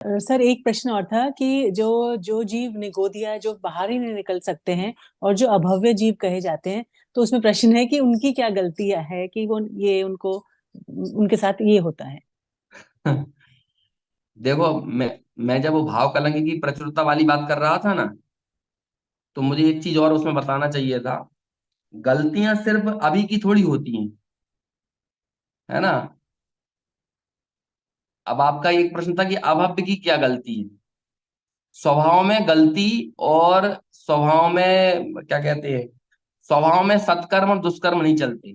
Sir एक प्रश्न और था कि जो जो जीव निगोदिया जो बाहर ही नहीं निकल सकते हैं और जो अभव्य जीव कहे जाते हैं, तो उसमें प्रश्न है कि उनकी क्या गलतियां है कि वो ये उनको उनके साथ ये होता है। देखो, मैं जब वो भाव कलंक की प्रचुरता वाली बात कर रहा था ना, तो मुझे एक चीज और उसमें बताना चाहिए था। गलतियां सिर्फ अभी की थोड़ी होती हैं, है ना। अब आपका एक प्रश्न था कि अभव्य की क्या गलती है। स्वभाव में गलती और स्वभाव में क्या कहते हैं, स्वभाव में सत्कर्म और दुष्कर्म नहीं चलते।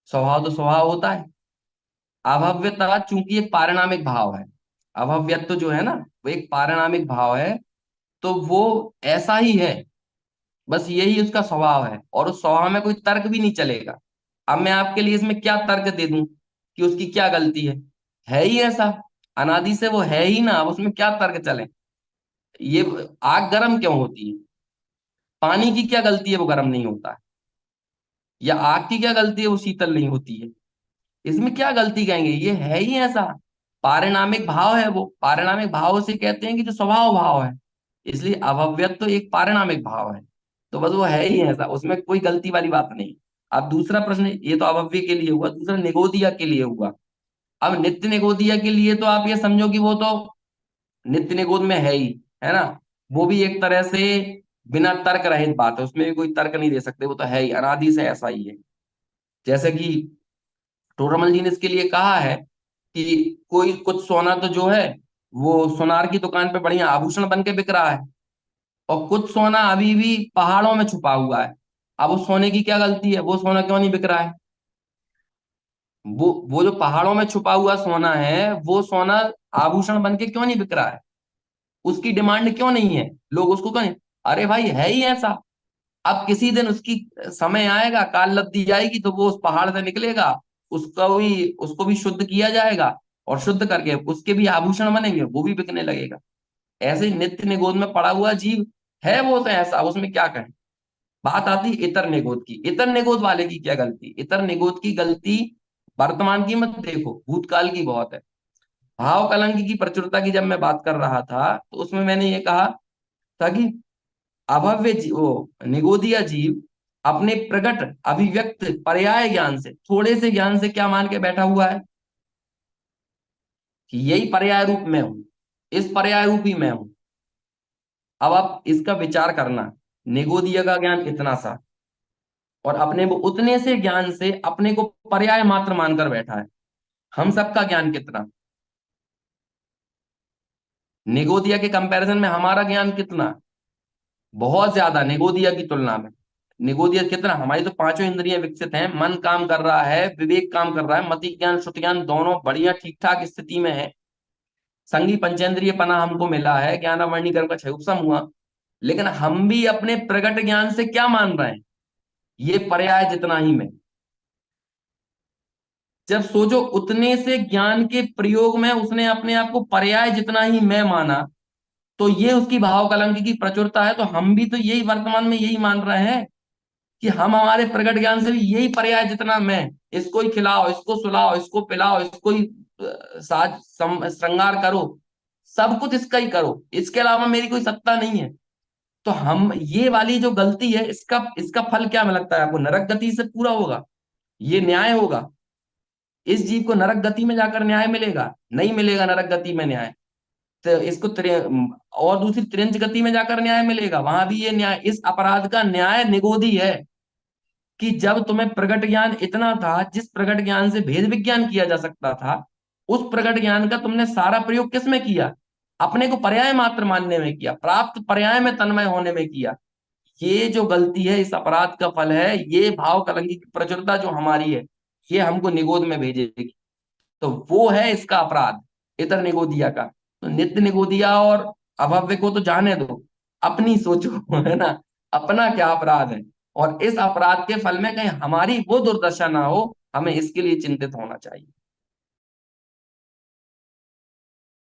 स्वभाव तो स्वभाव होता है। अभव्यता चूंकि एक पारिणामिक भाव है, अभव्यत्व जो है ना, वो एक पारिणामिक भाव है। तो वो ऐसा ही है, बस यही उसका स्वभाव है, और उस स्वभाव में कोई तर्क भी नहीं चलेगा। अब मैं आपके लिए इसमें क्या तर्क दे दूं कि उसकी क्या गलती है ही ऐसा। अनादि से वो है ही ना, अब उसमें क्या तर्क चले। ये आग गर्म क्यों होती है, पानी की क्या गलती है वो गर्म नहीं होता है, या आग की क्या गलती है वो शीतल नहीं होती है। इसमें क्या गलती कहेंगे, ये है ही ऐसा। पारिणामिक भाव है, वो पारिणामिक भाव से कहते हैं कि जो स्वभाव भाव है। इसलिए अभव्यत्व तो एक पारिणामिक भाव है। तो बस वो है ही ऐसा, उसमें कोई गलती वाली बात नहीं। अब दूसरा प्रश्न, ये तो अभव्य के लिए हुआ, दूसरा निगोदिया के लिए हुआ। अब नित्य निगोदिया के लिए तो आप ये समझो कि वो तो नित्य निगोद में है ही, है ना। वो भी एक तरह से बिना तर्क रहित बात है, उसमें भी कोई तर्क नहीं दे सकते, वो तो है ही, अनादि से ऐसा ही है। जैसे कि टोरमल जी ने इसके लिए कहा है कि कोई कुछ सोना तो जो है वो सुनार की दुकान पे बढ़िया आभूषण बन के बिक रहा है, और कुछ सोना अभी भी पहाड़ों में छुपा हुआ है। अब उस सोने की क्या गलती है, वो सोना क्यों नहीं बिक रहा है। वो जो पहाड़ों में छुपा हुआ सोना है, वो सोना आभूषण बन के क्यों नहीं बिक रहा है, उसकी डिमांड क्यों नहीं है, लोग उसको क्यों नहीं। अरे भाई है ही ऐसा। अब किसी दिन उसकी समय आएगा, काल लब्धि आएगी, तो वो उस पहाड़ से निकलेगा, उसको भी शुद्ध किया जाएगा, और शुद्ध करके उसके भी आभूषण बनेंगे, वो भी बिकने लगेगा। ऐसे ही नित्य निगोद में पड़ा हुआ जीव है वो तो ऐसा, उसमें क्या कहें। बात आती है इतर निगोद की, इतर निगोद वाले की क्या गलती, इतर निगोद की गलती वर्तमान की मत देखो, भूतकाल की बहुत है। भाव कलंक की प्रचुरता की जब मैं बात कर रहा था, तो उसमें मैंने ये कहा था कि वो निगोदिया जीव अपने प्रकट अभिव्यक्त पर्याय ज्ञान से, थोड़े से ज्ञान से क्या मान के बैठा हुआ है कि यही पर्याय रूप मैं हूं, इस पर्याय रूप ही मैं हूं। अब आप इसका विचार करना, निगोदिया का ज्ञान इतना सा, और अपने वो उतने से ज्ञान से अपने को पर्याय मात्र मानकर बैठा है। हम सबका ज्ञान कितना, निगोदिया के कंपैरिजन में हमारा ज्ञान कितना, बहुत ज्यादा निगोदिया की तुलना में। निगोदिया कितना, हमारी तो पांचों इंद्रियां विकसित हैं, मन काम कर रहा है, विवेक काम कर रहा है, मति ज्ञान श्रुति ज्ञान दोनों बढ़िया ठीक ठाक स्थिति में है। संगी पंचेंद्रिय पना हमको मिला है, ज्ञानावरणी कर्म का क्षय उपशम हुआ। लेकिन हम भी अपने प्रगट ज्ञान से क्या मान रहे हैं, ये पर्याय जितना ही मैं। जब सोचो उतने से ज्ञान के प्रयोग में उसने अपने आप को पर्याय जितना ही मैं माना, तो ये उसकी भाव कलंक की प्रचुरता है। तो हम भी तो यही वर्तमान में यही मान रहे हैं कि हम हमारे प्रगट ज्ञान से भी यही पर्याय जितना मैं, इसको ही खिलाओ, इसको सुलाओ, इसको पिलाओ, इसको ही श्रृंगार करो, सब कुछ इसका ही करो, इसके अलावा मेरी कोई सत्ता नहीं है। तो हम ये वाली जो गलती है, इसका इसका फल क्या में लगता है आपको, नरक गति से पूरा होगा, ये न्याय होगा। इस जीव को नरक गति में जाकर न्याय मिलेगा, नहीं मिलेगा नरक गति में न्याय। तो इसको और दूसरी त्रिंच गति में जाकर न्याय मिलेगा, वहां भी ये न्याय, इस अपराध का न्याय निगोदी है कि जब तुम्हें प्रगट ज्ञान इतना था, जिस प्रगट ज्ञान से भेद विज्ञान किया जा सकता था, उस प्रगट ज्ञान का तुमने सारा प्रयोग किस में किया, अपने को पर्याय मात्र मानने में किया, प्राप्त पर्याय में तन्मय होने में किया। ये जो गलती है, इस अपराध का फल है, ये भाव कलंकी की प्रचुरता जो हमारी है, ये हमको निगोद में भेजेगी। तो वो है इसका अपराध, इतर निगोदिया का। तो नित्य निगोदिया और अभव्य को तो जाने दो, अपनी सोचो है ना, अपना क्या अपराध है, और इस अपराध के फल में कहीं हमारी वो दुर्दशा ना हो, हमें इसके लिए चिंतित होना चाहिए।